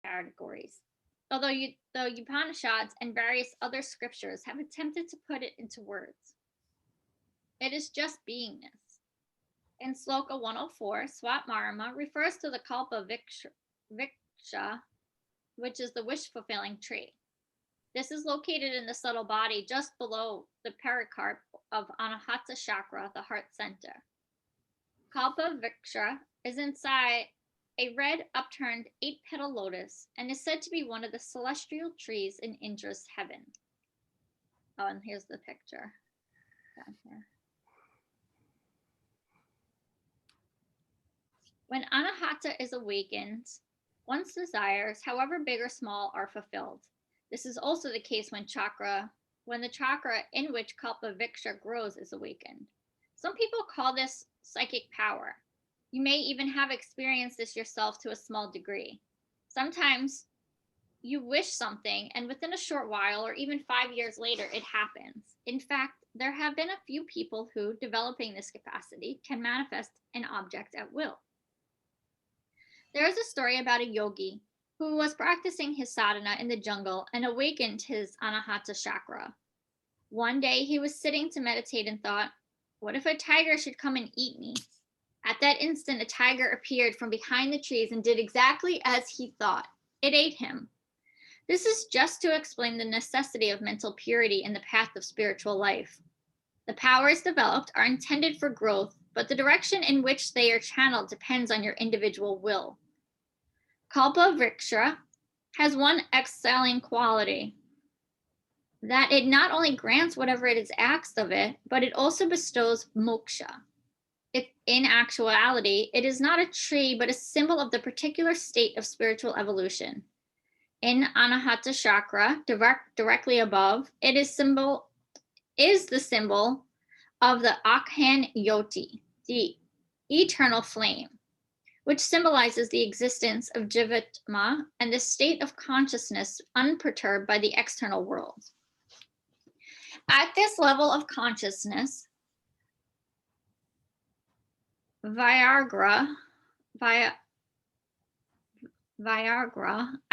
categories. Although the Upanishads and various other scriptures have attempted to put it into words. It is just beingness. In Sloka 104, Swatmarama refers to the Kalpa Vriksha, which is the wish-fulfilling tree. This is located in the subtle body just below the pericarp of Anahata chakra, the heart center. Kalpa Vriksha is inside a red upturned 8-petal lotus and is said to be one of the celestial trees in Indra's heaven. Oh, and here's the picture down here. When Anahata is awakened, one's desires, however big or small, are fulfilled. This is also the case when the chakra in which Kalpa Vriksha grows is awakened. Some people call this psychic power. You may even have experienced this yourself to a small degree. Sometimes you wish something, and within a short while, or even 5 years later, it happens. In fact, there have been a few people who, developing this capacity, can manifest an object at will. There is a story about a yogi who was practicing his sadhana in the jungle and awakened his Anahata chakra. One day he was sitting to meditate and thought, what if a tiger should come and eat me? At that instant, a tiger appeared from behind the trees and did exactly as he thought. It ate him. This is just to explain the necessity of mental purity in the path of spiritual life. The powers developed are intended for growth, but the direction in which they are channeled depends on your individual will. Kalpa Vriksha has one excelling quality, that it not only grants whatever it is asked of it, but it also bestows moksha. In actuality, it is not a tree, but a symbol of the particular state of spiritual evolution. In Anahata chakra, directly above, it is the symbol of the Akhan Yoti, the eternal flame, which symbolizes the existence of Jivatma and the state of consciousness unperturbed by the external world. At this level of consciousness, Viagra, I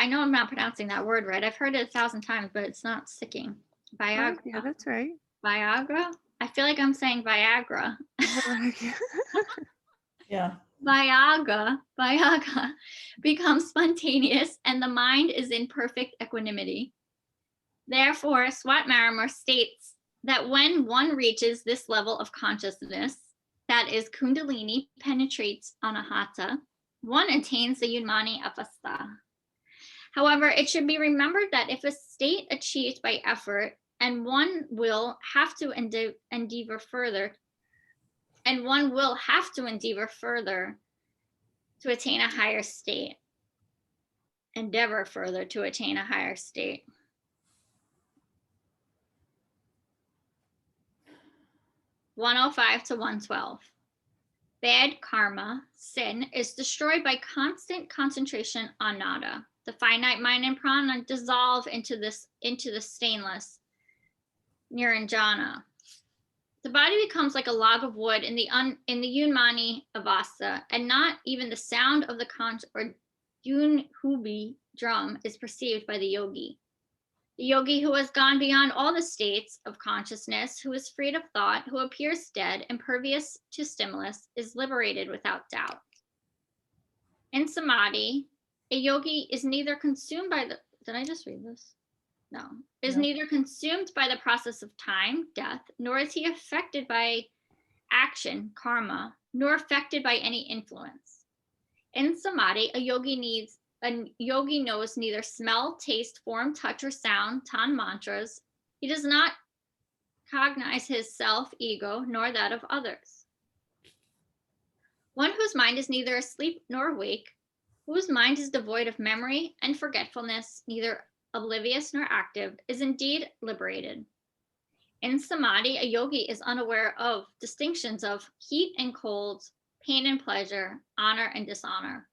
know I'm not pronouncing that word right. I've heard it 1,000 times, but it's not sticking. Viagra. Yeah, that's right. Viagra? I feel like I'm saying Viagra. Yeah. Viagra becomes spontaneous and the mind is in perfect equanimity. Therefore, Swatmarama states that when one reaches this level of consciousness, that is, Kundalini penetrates Anahata, one attains the Unmani Avastha. However, it should be remembered that if a state achieved by effort, and one will have to endeavor further to attain a higher state. 105 to 112. Bad karma, sin, is destroyed by constant concentration on nada. The finite mind and prana dissolve into the stainless niranjana. The body becomes like a log of wood in the Unmani Avastha, and not even the sound of the conch or Dunhubi drum is perceived by the yogi. The yogi who has gone beyond all the states of consciousness, who is freed of thought, who appears dead, impervious to stimulus, is liberated without doubt. In samadhi, a yogi is neither consumed by the, did I just read this? No, is neither consumed by the process of time, death, nor is he affected by action, karma, nor affected by any influence. In samadhi, a yogi knows neither smell, taste, form, touch, or sound, tan mantras. He does not cognize his self, ego, nor that of others. One whose mind is neither asleep nor awake, whose mind is devoid of memory and forgetfulness, neither oblivious nor active, is indeed liberated. In samadhi, a yogi is unaware of distinctions of heat and cold, pain and pleasure, honor and dishonor.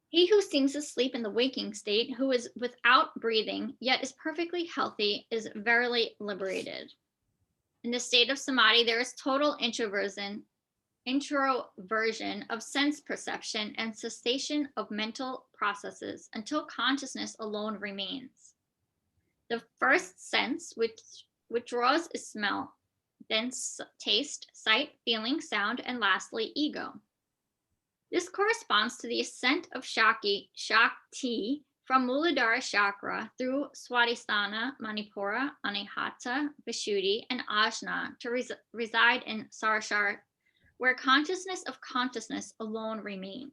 He who seems asleep in the waking state, who is without breathing, yet is perfectly healthy, is verily liberated. In the state of samadhi, there is total introversion introversion of sense perception, and cessation of mental processes until consciousness alone remains. The first sense which withdraws is smell, then taste, sight, feeling, sound, and lastly, ego. This corresponds to the ascent of Shakti from Muladhara chakra through Swadhisthana, Manipura, Anahata, Vishuddhi, and Ajna to reside in Sarashara, where consciousness of consciousness alone remains.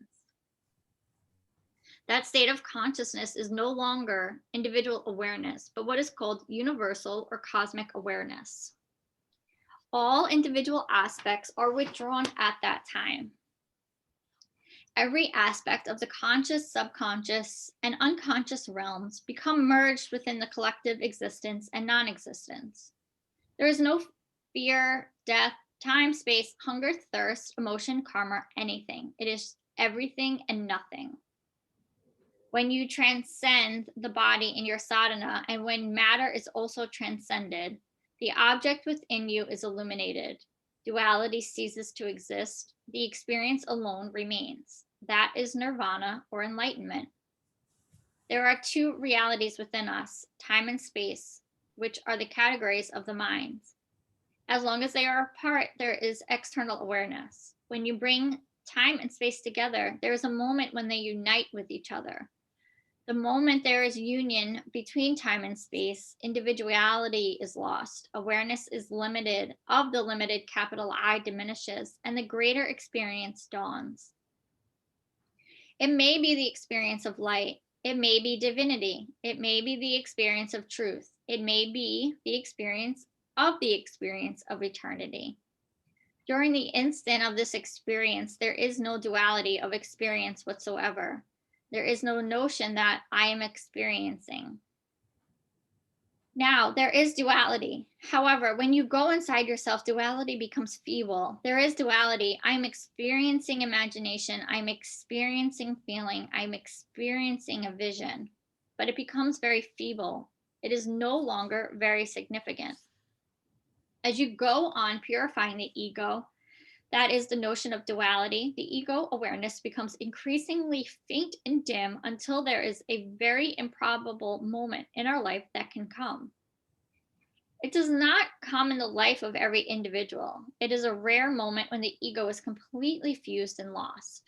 That state of consciousness is no longer individual awareness, but what is called universal or cosmic awareness. All individual aspects are withdrawn at that time. Every aspect of the conscious, subconscious, and unconscious realms become merged within the collective existence and non-existence. There is no fear, death, time, space, hunger, thirst, emotion, karma, anything. It is everything and nothing. When you transcend the body in your sadhana, and when matter is also transcended, the object within you is illuminated. Duality ceases to exist. The experience alone remains. That is nirvana or enlightenment. There are two realities within us, time and space, which are the categories of the mind. As long as they are apart, there is external awareness. When you bring time and space together, there is a moment when they unite with each other. The moment there is union between time and space, individuality is lost. Awareness is limited, of the limited capital I diminishes, and the greater experience dawns. It may be the experience of light. It may be divinity. It may be the experience of truth. It may be the experience of eternity. During the instant of this experience, there is no duality of experience whatsoever. There is no notion that I am experiencing. Now, there is duality. However, when you go inside yourself, duality becomes feeble. There is duality. I'm experiencing imagination. I'm experiencing feeling. I'm experiencing a vision. But it becomes very feeble. It is no longer very significant. As you go on purifying the ego, that is the notion of duality, the ego awareness becomes increasingly faint and dim until there is a very improbable moment in our life that can come. It does not come in the life of every individual. It is a rare moment when the ego is completely fused and lost.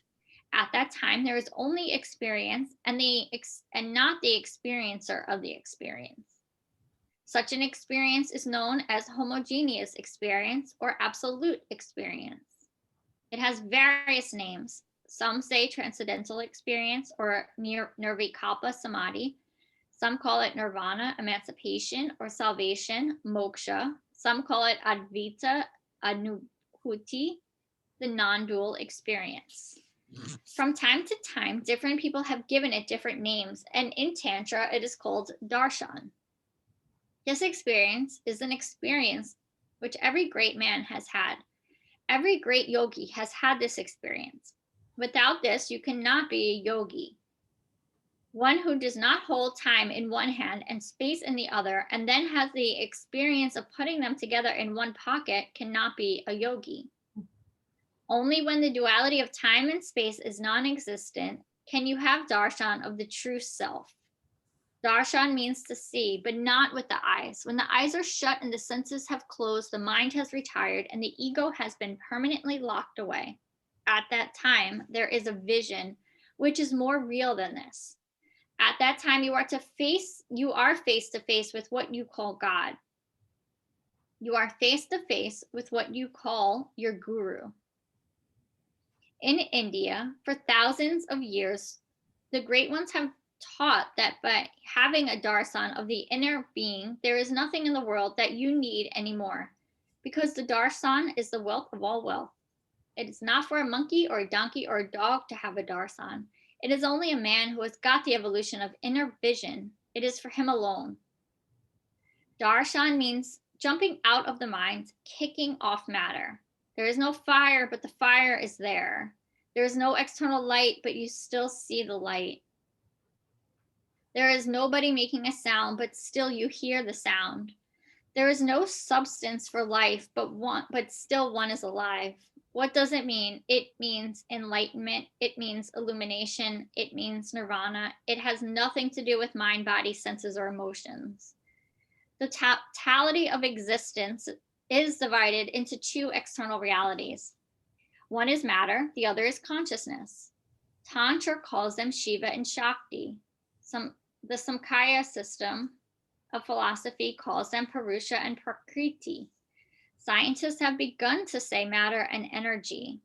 At that time, there is only experience and not the experiencer of the experience. Such an experience is known as homogeneous experience or absolute experience. It has various names. Some say transcendental experience or nirvikalpa samadhi. Some call it nirvana, emancipation, or salvation, moksha. Some call it advaita anubhuti, the non-dual experience. From time to time, different people have given it different names, and in Tantra, it is called darshan. This experience is an experience which every great man has had. Every great yogi has had this experience. Without this, you cannot be a yogi. One who does not hold time in one hand and space in the other, and then has the experience of putting them together in one pocket, cannot be a yogi. Only when the duality of time and space is non-existent can you have darshan of the true self. Darshan means to see, but not with the eyes. When the eyes are shut and the senses have closed, the mind has retired and the ego has been permanently locked away. At that time, there is a vision which is more real than this. At that time, you are face to face with what you call God. You are face to face with what you call your guru. In India, for thousands of years, the great ones have taught that by having a darshan of the inner being, there is nothing in the world that you need anymore, because the darshan is the wealth of all wealth. It is not for a monkey or a donkey or a dog to have a darshan. It is only a man who has got the evolution of inner vision. It is for him alone. Darshan means jumping out of the mind, kicking off matter. There is no fire, but the fire is there. There is no external light, but you still see the light. There is nobody making a sound, but still you hear the sound. There is no substance for life, but still one is alive. What does it mean? It means enlightenment. It means illumination. It means nirvana. It has nothing to do with mind, body, senses, or emotions. The totality of existence is divided into two external realities. One is matter, the other is consciousness. Tantra calls them Shiva and Shakti. The Samkhya system of philosophy calls them Purusha and Prakriti. Scientists have begun to say matter and energy.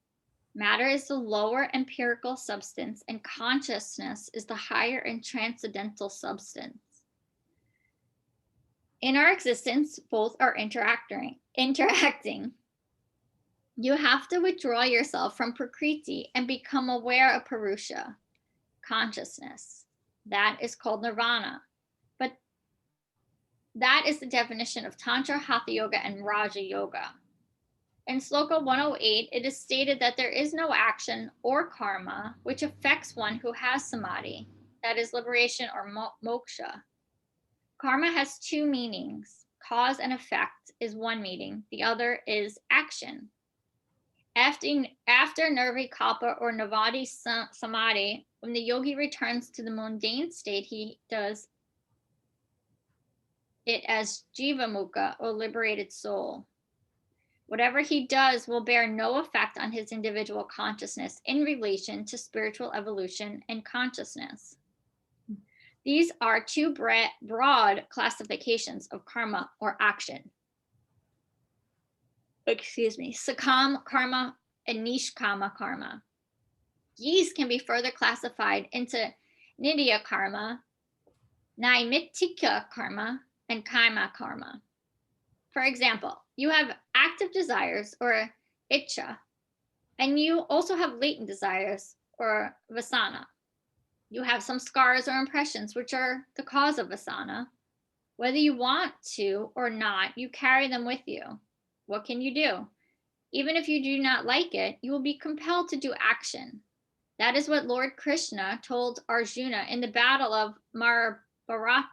Matter is the lower empirical substance, and consciousness is the higher and transcendental substance. In our existence, both are interacting. You have to withdraw yourself from Prakriti and become aware of Purusha, consciousness. That is called nirvana. But that is the definition of Tantra, Hatha Yoga, and Raja Yoga. In Sloka 108, it is stated that there is no action or karma which affects one who has samadhi, that is liberation or moksha. Karma has two meanings. Cause and effect is one meaning. The other is action. After nirvikalpa or navadi samadhi, when the yogi returns to the mundane state, he does it as jiva mukha or liberated soul. Whatever he does will bear no effect on his individual consciousness in relation to spiritual evolution and consciousness. These are two broad classifications of karma or action. Sakam karma and nishkama karma. These can be further classified into nidya karma, naimittika karma, and kaima karma. For example, you have active desires or ichcha, and you also have latent desires or vasana. You have some scars or impressions which are the cause of vasana. Whether you want to or not, you carry them with you. What can you do? Even if you do not like it, you will be compelled to do action. That is what Lord Krishna told Arjuna in the battle of Mahabharata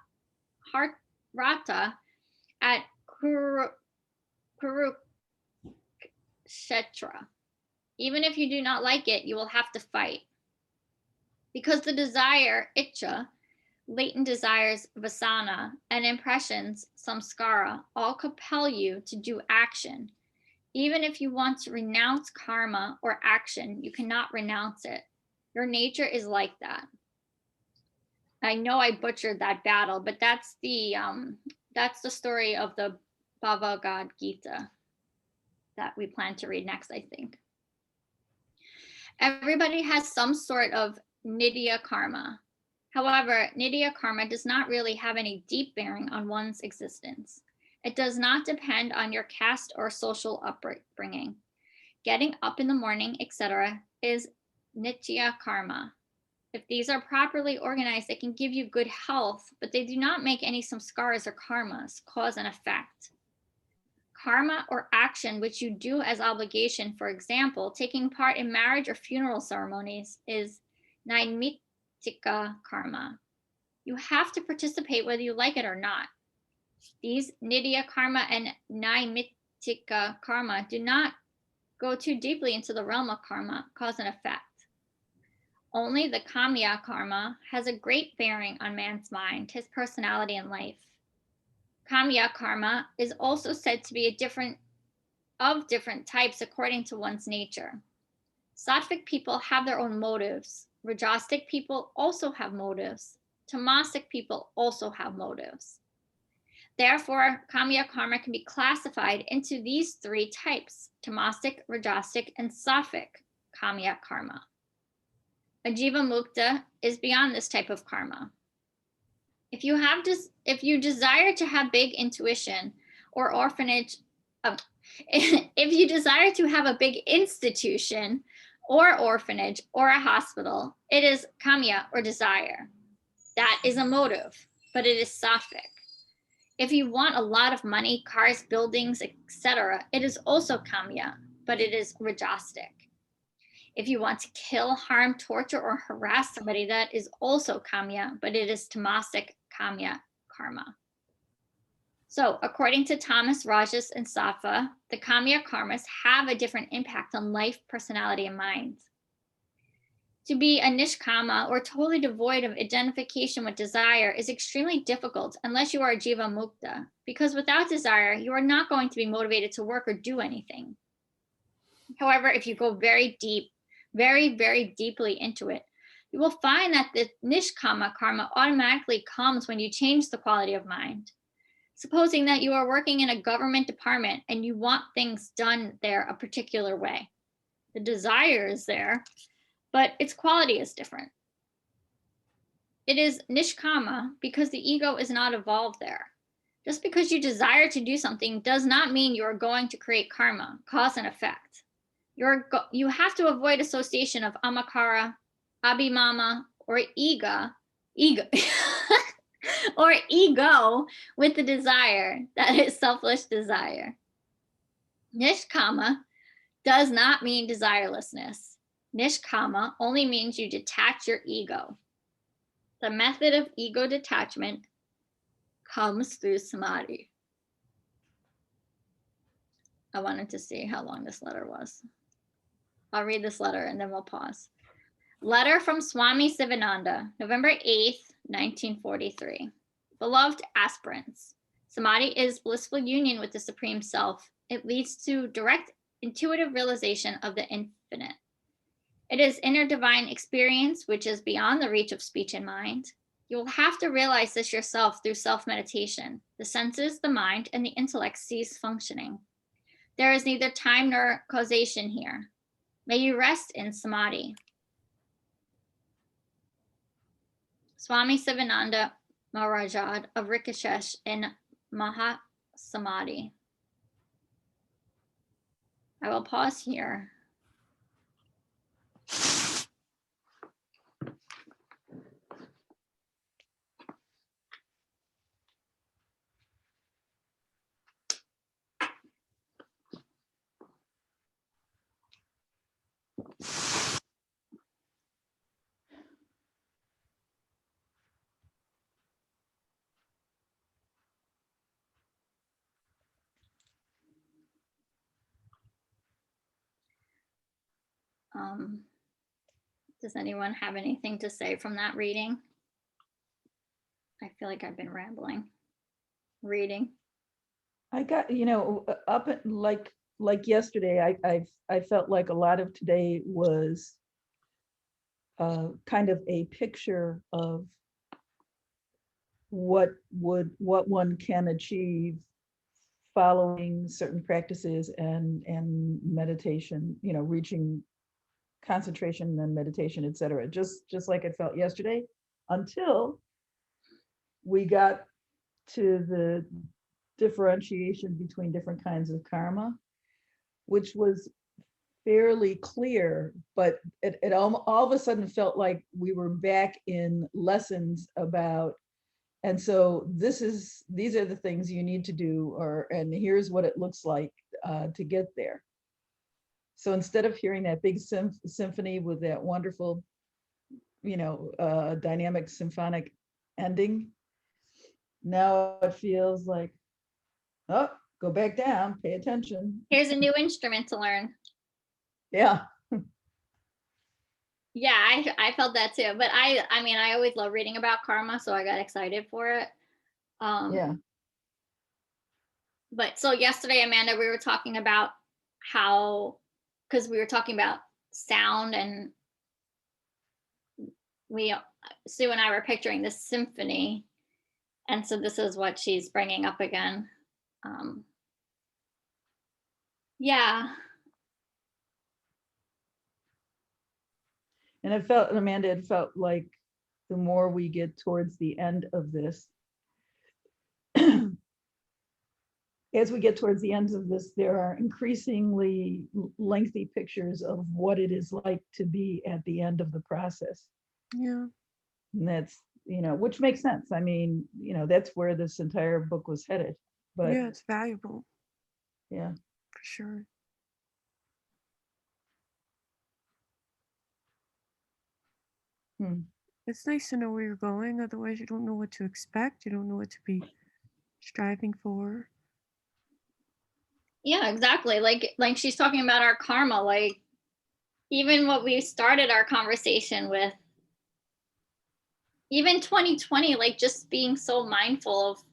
at Kurukshetra. Even if you do not like it, you will have to fight. Because the desire, ichcha, latent desires, vasana, and impressions, samskara, all compel you to do action. Even if you want to renounce karma or action, you cannot renounce it. Your nature is like that. I know I butchered that battle, but that's the story of the Bhagavad Gita that we plan to read next, I think. Everybody has some sort of nidya karma. However, nidya karma does not really have any deep bearing on one's existence. It does not depend on your caste or social upbringing. Getting up in the morning, etc., is nitya karma. If these are properly organized, they can give you good health, but they do not make any samskaras or karmas, cause and effect. Karma or action which you do as obligation, for example, taking part in marriage or funeral ceremonies, is naimittika karma. You have to participate whether you like it or not. These nidya karma and naimittika karma do not go too deeply into the realm of karma, cause and effect. Only the kamya karma has a great bearing on man's mind, his personality, and life. Kamya karma is also said to be different types according to one's nature. Sattvic people have their own motives. Rajasic people also have motives. Tamasic people also have motives. Therefore, kamya karma can be classified into these three types: tamasic, rajasic, and sattvic kamya karma. A jiva mukta is beyond this type of karma. If you desire to have big intuition or orphanage, if you desire to have a big institution or orphanage or a hospital, it is kamya or desire. That is a motive, but it is sattvic. If you want a lot of money, cars, buildings, etc., it is also kamya, but it is rajasic. If you want to kill, harm, torture, or harass somebody, that is also kamya, but it is tamasic kamya karma. So, according to Thomas, Rajas, and Safa, the Kamya karmas have a different impact on life, personality, and mind. To be a nishkama or totally devoid of identification with desire is extremely difficult unless you are a jiva mukta, because without desire, you are not going to be motivated to work or do anything. However, if you go very deep, very, very deeply into it, you will find that the nishkama karma automatically comes when you change the quality of mind. Supposing that you are working in a government department and you want things done there a particular way. The desire is there, but its quality is different. It is nishkama because the ego is not evolved there. Just because you desire to do something does not mean you are going to create karma, cause and effect. You have to avoid association of amakara, abhimama, or ego or ego with the desire that is selfish desire. Nishkama does not mean desirelessness. Nishkama only means you detach your ego. The method of ego detachment comes through samadhi. I wanted to see how long this letter was. I'll read this letter and then we'll pause. Letter from Swami Sivananda, November 8th, 1943. Beloved aspirants, samadhi is blissful union with the Supreme Self. It leads to direct intuitive realization of the infinite. It is inner divine experience, which is beyond the reach of speech and mind. You will have to realize this yourself through self-meditation. The senses, the mind, and the intellect cease functioning. There is neither time nor causation here. May you rest in samadhi. Swami Sivananda Maharajad of Rishikesh in Mahasamadhi. I will pause here. Does anyone have anything to say from that reading? I feel like I've been rambling. Reading. I got, up at, like yesterday, I felt like a lot of today was kind of a picture of what one can achieve following certain practices and meditation, reaching concentration and meditation, etc. Just like it felt yesterday, until we got to the differentiation between different kinds of karma, which was fairly clear, but it all of a sudden felt like we were back in lessons about, and so these are the things you need to do, and here's what it looks like to get there. So instead of hearing that big symphony with that wonderful, dynamic symphonic ending, now it feels like, oh, go back down, pay attention. Here's a new instrument to learn. Yeah. Yeah, I felt that too. But I mean, I always love reading about karma, so I got excited for it. Yeah. But so yesterday, Amanda, we were talking about how, because we were talking about sound, and Sue and I were picturing this symphony, and so this is what she's bringing up again. Yeah. And it felt, Amanda, it felt like the more we get towards the end of this, as we get towards the end of this, there are increasingly lengthy pictures of what it is like to be at the end of the process. Yeah. And that's, which makes sense. I mean, that's where this entire book was headed. But yeah, it's valuable. Yeah. For sure. It's nice to know where you're going. Otherwise, you don't know what to expect. You don't know what to be Striving for. Yeah, exactly. Like she's talking about our karma, like even what we started our conversation with, even 2020, like just being so mindful of,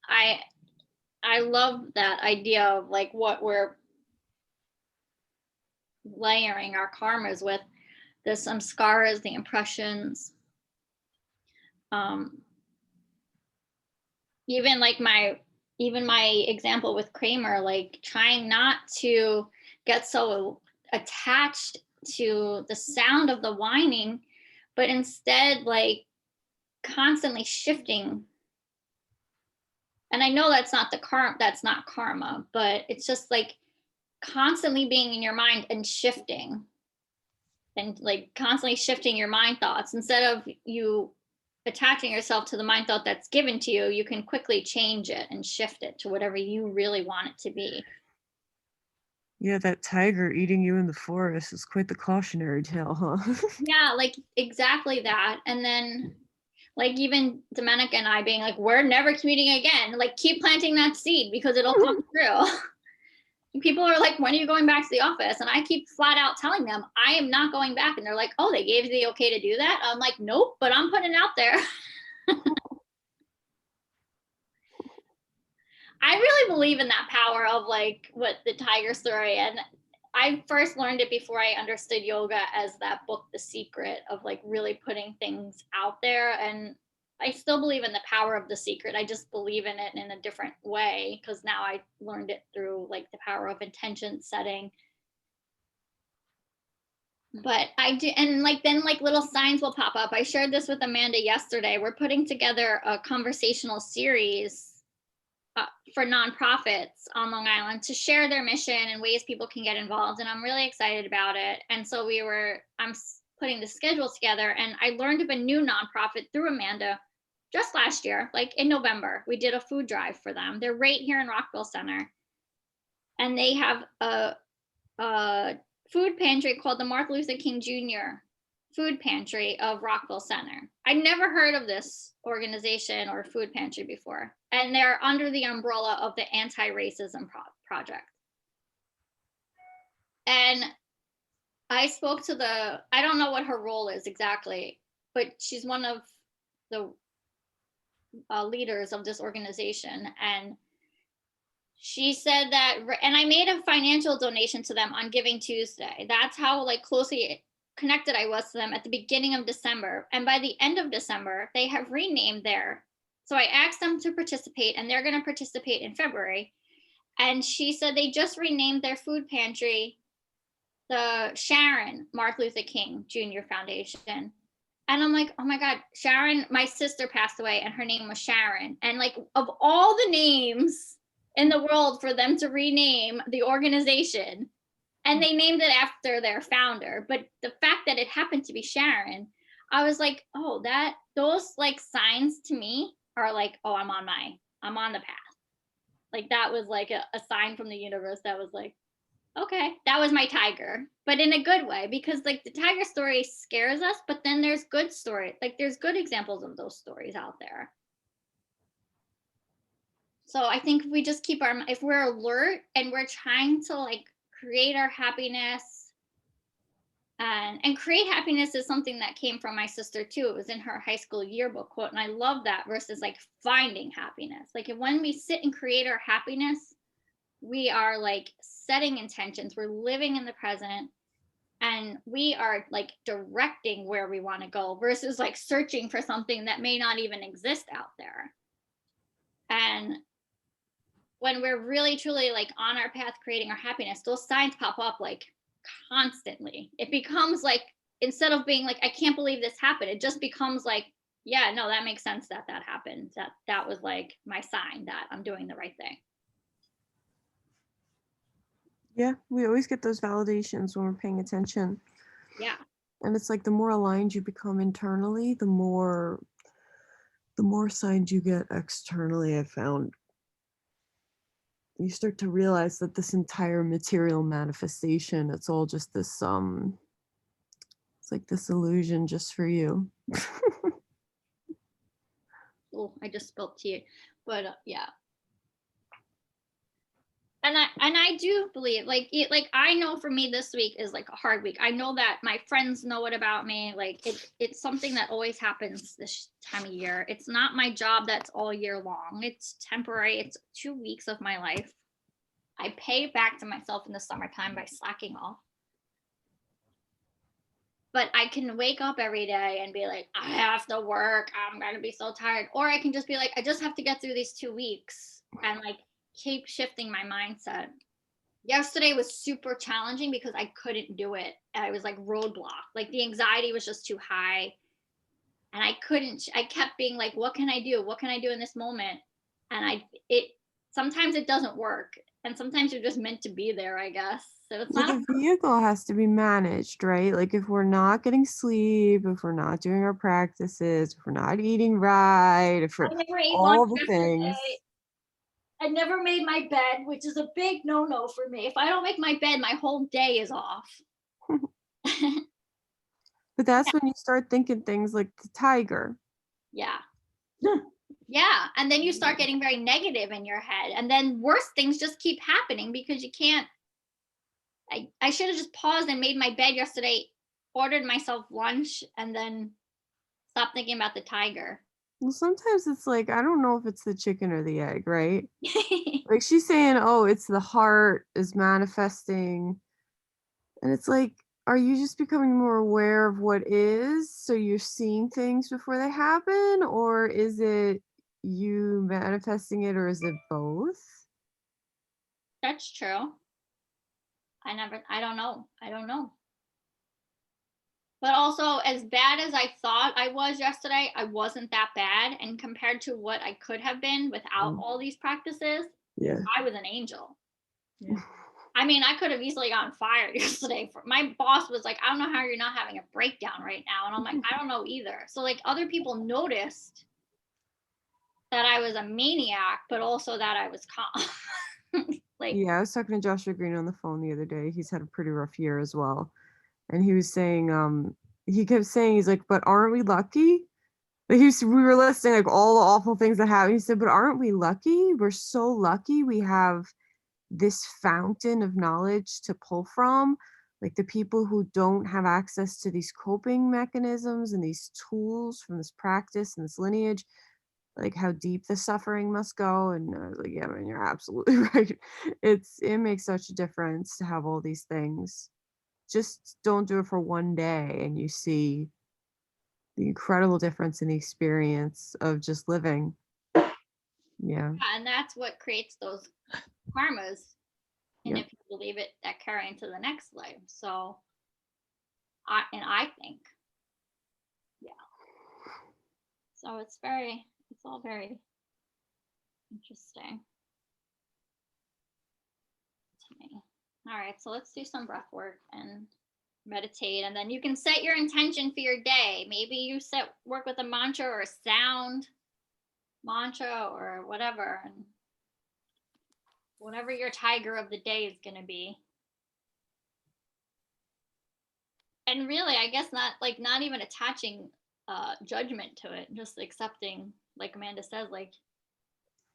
I love that idea of like what we're layering our karmas with, the samskaras, the impressions. Even like my example with Kramer, like trying not to get so attached to the sound of the whining, but instead like constantly shifting. And I know that's not karma, but it's just like constantly being in your mind and shifting, and like constantly shifting your mind thoughts. Instead of you attaching yourself to the mind thought that's given to you, you can quickly change it and shift it to whatever you really want it to be. Yeah, that tiger eating you in the forest is quite the cautionary tale, huh? Yeah, like exactly that. And then like even Domenica and I being like, we're never commuting again. Like keep planting that seed because it'll come true. People are like, when are you going back to the office? And I keep flat out telling them I am not going back. And they're like, oh, they gave you the okay to do that? I'm like, nope, but I'm putting it out there. I really believe in that power of like what the tiger story. And I first learned it before I understood yoga as that book, The Secret, of like really putting things out there. And I still believe in the power of The Secret. I just believe in it in a different way because now I learned it through like the power of intention setting. But I do, and like then like little signs will pop up. I shared this with Amanda yesterday. We're putting together a conversational series for nonprofits on Long Island to share their mission and ways people can get involved. And I'm really excited about it. And so I'm putting the schedule together, and I learned of a new nonprofit through Amanda just last year, like in November. We did a food drive for them. They're right here in Rockville Center. And they have a food pantry called the Martin Luther King Jr. Food Pantry of Rockville Center. I never heard of this organization or food pantry before, and they're under the umbrella of the Anti-Racism Project. And I spoke to I don't know what her role is exactly, but she's one of the leaders of this organization. And she said that, and I made a financial donation to them on Giving Tuesday. That's how like closely connected I was to them at the beginning of December. And by the end of December, they have renamed so I asked them to participate, and they're going to participate in February. And she said they just renamed their food pantry the Sharon Martin Luther King Jr. Foundation. And I'm like, oh my God, Sharon, my sister passed away and her name was Sharon. And like, of all the names in the world for them to rename the organization, and they named it after their founder, but the fact that it happened to be Sharon, I was like, oh, those like signs to me are like, oh, I'm on the path. Like that was like a sign from the universe that was like, okay, that was my tiger, but in a good way, because like the tiger story scares us, but then there's good story, like there's good examples of those stories out there. So I think if we just if we're alert and we're trying to like create our happiness, and create happiness is something that came from my sister too. It was in her high school yearbook quote, and I love that versus like finding happiness. Like when we sit and create our happiness, we are like setting intentions, we're living in the present, and we are like directing where we want to go versus like searching for something that may not even exist out there. And when we're really truly like on our path creating our happiness, those signs pop up like constantly. It becomes like, instead of being like, I can't believe this happened, it just becomes like, yeah, no, that makes sense that happened, that was like my sign that I'm doing the right thing. Yeah, we always get those validations when we're paying attention. Yeah. And it's like the more aligned you become internally, the more signs you get externally. I found you start to realize that this entire material manifestation, it's all just this it's like this illusion just for you. Oh, I just spilled tea, but yeah. And I do believe, like, I know for me this week is like a hard week. I know that my friends know it about me. Like it's something that always happens this time of year. It's not my job that's all year long. It's temporary. It's 2 weeks of my life. I pay back to myself in the summertime by slacking off. But I can wake up every day and be like, I have to work. I'm going to be so tired. Or I can just be like, I just have to get through these 2 weeks and like keep shifting my mindset. Yesterday was super challenging because I couldn't do it. I was like roadblocked. Like the anxiety was just too high. And I kept being like, what can I do? What can I do in this moment? And sometimes it doesn't work. And sometimes you're just meant to be there, I guess. So it's Well, not the vehicle has to be managed, right? Like if we're not getting sleep, if we're not doing our practices, if we're not eating right, if I we're never ate all lunch the yesterday. things. I never made my bed, which is a big no-no for me. If I don't make my bed, my whole day is off. But that's when you start thinking things like the tiger. Yeah. Yeah. And then you start getting very negative in your head. And then worse things just keep happening because you can't. I should have just paused and made my bed yesterday, ordered myself lunch, and then stopped thinking about the tiger. Well, sometimes it's like, I don't know if it's the chicken or the egg, right? Like she's saying, oh, it's the heart is manifesting. And it's like, are you just becoming more aware of what is? So you're seeing things before they happen? Or is it you manifesting it? Or is it both? That's true. I don't know. I don't know. But also, as bad as I thought I was yesterday, I wasn't that bad. And compared to what I could have been without all these practices, Yeah. I was an angel. Yeah. I mean, I could have easily gotten fired yesterday. My boss was like, I don't know how you're not having a breakdown right now. And I'm like, I don't know either. So, like, other people noticed that I was a maniac, but also that I was calm. Like, Yeah, I was talking to Joshua Green on the phone the other day. He's had a pretty rough year as well. And he was saying, he kept saying, he's like, but aren't we lucky? Like we were listing like all the awful things that happen. He said, but aren't we lucky? We're so lucky we have this fountain of knowledge to pull from. Like the people who don't have access to these coping mechanisms and these tools from this practice and this lineage, like how deep the suffering must go. And I was like, yeah, man, you're absolutely right. It makes such a difference to have all these things. Just don't do it for one day and you see the incredible difference in the experience of just living. Yeah. and that's what creates those karmas. And Yep. if you believe it, that carry into the next life. So, I think, yeah. So it's all very interesting to me. All right, so let's do some breath work and meditate, and then you can set your intention for your day. Maybe you work with a mantra or a sound mantra or whatever, and whatever your tiger of the day is going to be. And really, I guess not even attaching judgment to it, just accepting, like Amanda says, like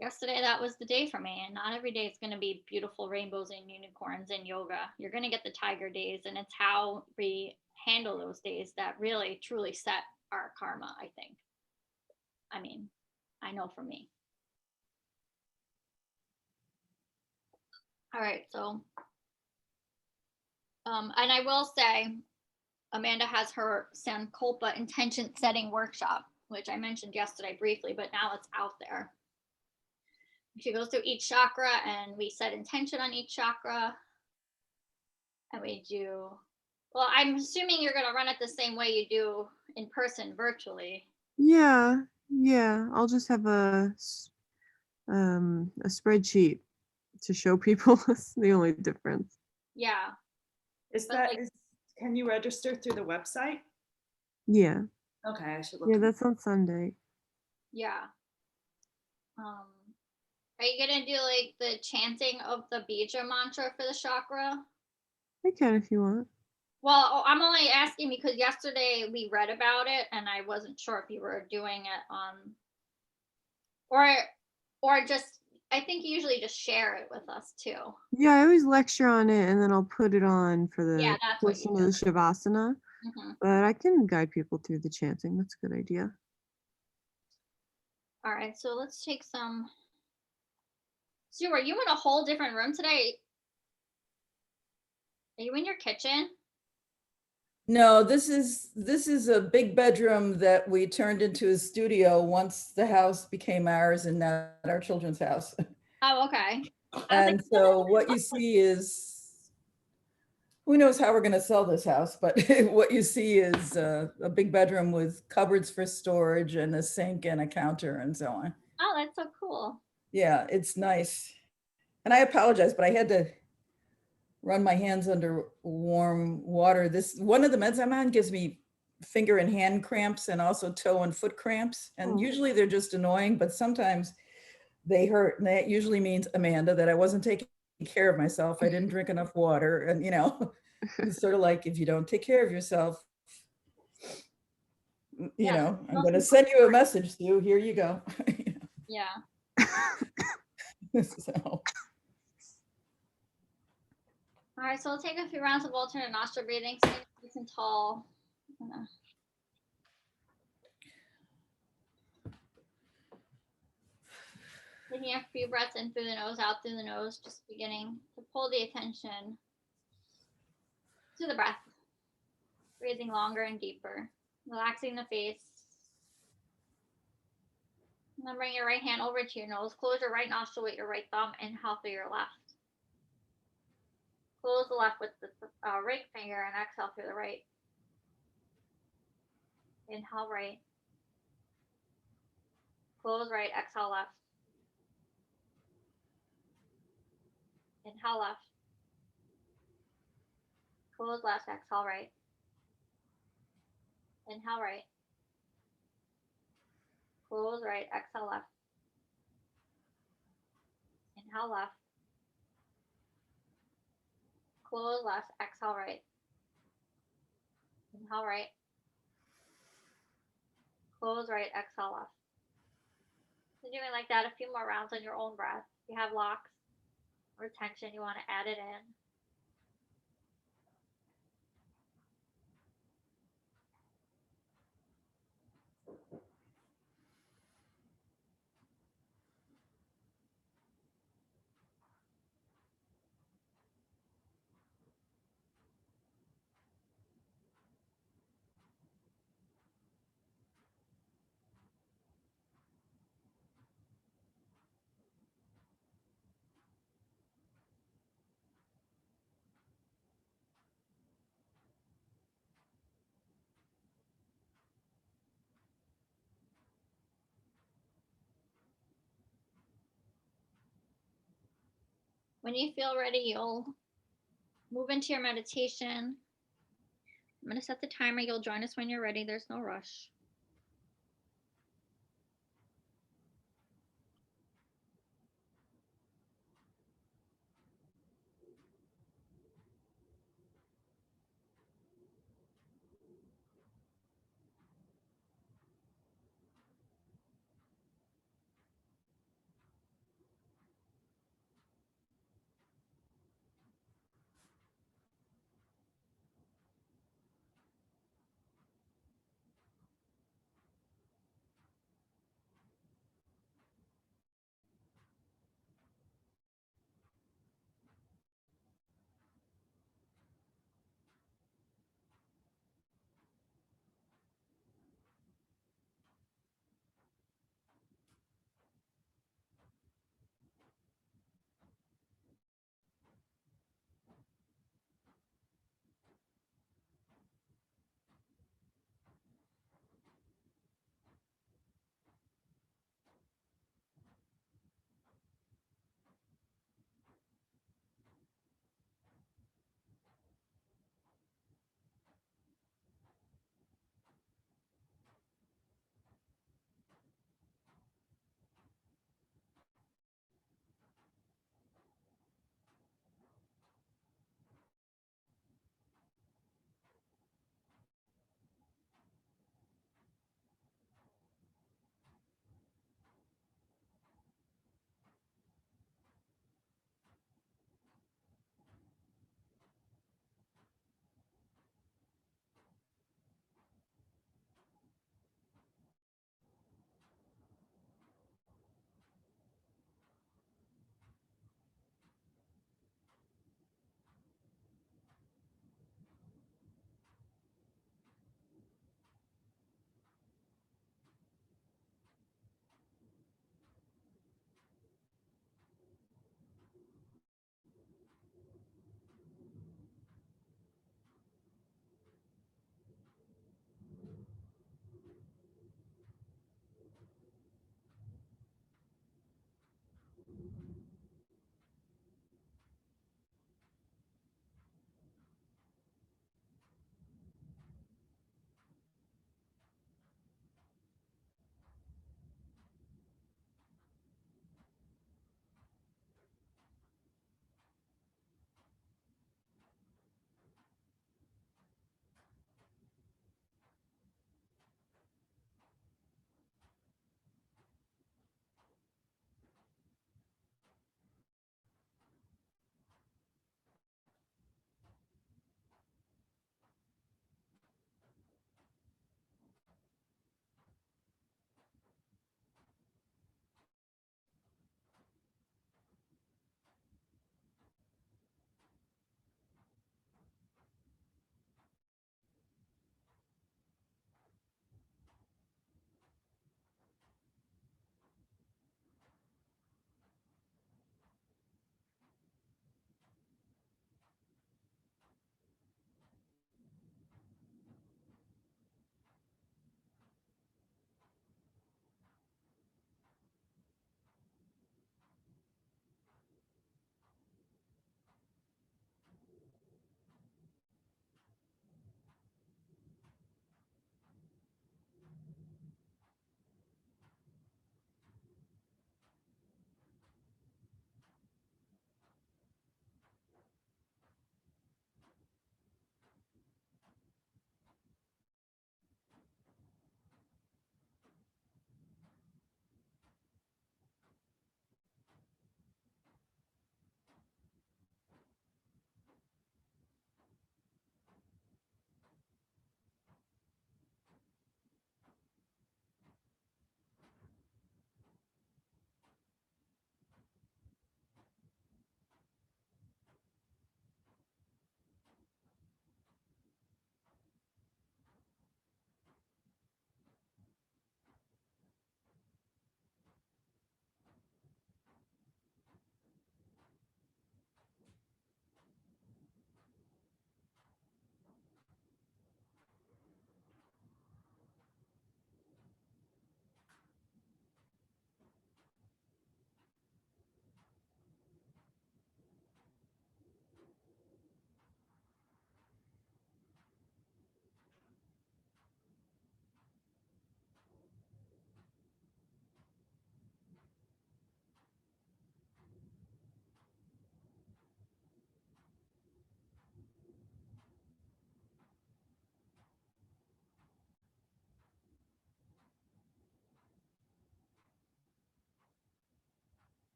yesterday that was the day for me, and not every day it's going to be beautiful rainbows and unicorns and yoga. You're going to get the tiger days, and it's how we handle those days that really truly set our karma, I think. I mean, I know for me. All right, so and I will say Amanda has her Sankalpa intention setting workshop, which I mentioned yesterday briefly, but now it's out there. She goes through each chakra and we set intention on each chakra. And we do, well, I'm assuming you're going to run it the same way you do in person virtually. Yeah. I'll just have a spreadsheet to show people. That's the only difference. Yeah. Can you register through the website? Yeah. Okay, I should look. Yeah, that's on Sunday. Yeah. Are you gonna do like the chanting of the bija mantra for the chakra? I can if you want. Well, I'm only asking because yesterday we read about it and I wasn't sure if you were doing it on or just I think you usually just share it with us too. Yeah, I always lecture on it and then I'll put it on for the Yeah, that's what you portion of the Shavasana. Mhm. But I can guide people through the chanting. That's a good idea. All right, so let's take some. Sue, are you in a whole different room today? Are you in your kitchen? No, this is a big bedroom that we turned into a studio once the house became ours and not our children's house. Oh, okay. I was like, And so what you see is, who knows how we're going to sell this house, but what you see is a big bedroom with cupboards for storage and a sink and a counter and so on. oh, that's so cool. Yeah, it's nice. And I apologize, but I had to run my hands under warm water. This one of the meds I'm on gives me finger and hand cramps and also toe and foot cramps. And Oh. usually they're just annoying, but sometimes they hurt. And that usually means, Amanda, that I wasn't taking care of myself. I didn't drink enough water. And, it's sort of like, if you don't take care of yourself, Yeah, I'm going to send you a message, Sue. Here you go. yeah. So, All right, so we'll take a few rounds of alternate nostril breathing. Stay nice and tall. Taking a few breaths in through the nose, out through the nose, just beginning to pull the attention to the breath. Breathing longer and deeper. Relaxing the face. And then bring your right hand over to your nose. Close your right nostril with your right thumb. Inhale through your left. Close the left with the right finger and exhale through the right. Inhale right. Close right, exhale left. Inhale left. Close left, exhale right. Inhale right. Close right, exhale left. Inhale left. Close left, exhale right. Inhale right. Close right, exhale left. So doing like that a few more rounds on your own breath. If you have locks or tension, you want to add it in. When you feel ready, you'll move into your meditation. I'm going to set the timer. You'll join us when you're ready. There's no rush.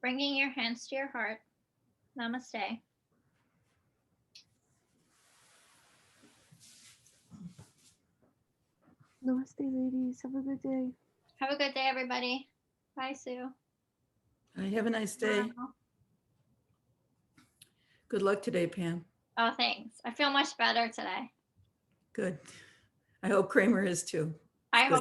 Bringing your hands to your heart. Namaste. Namaste, ladies. Have a good day. Have a good day, everybody. Bye, Sue. Have a nice day. Good luck today, Pam. Oh, thanks. I feel much better today. Good. I hope Kramer is too. I Good. hope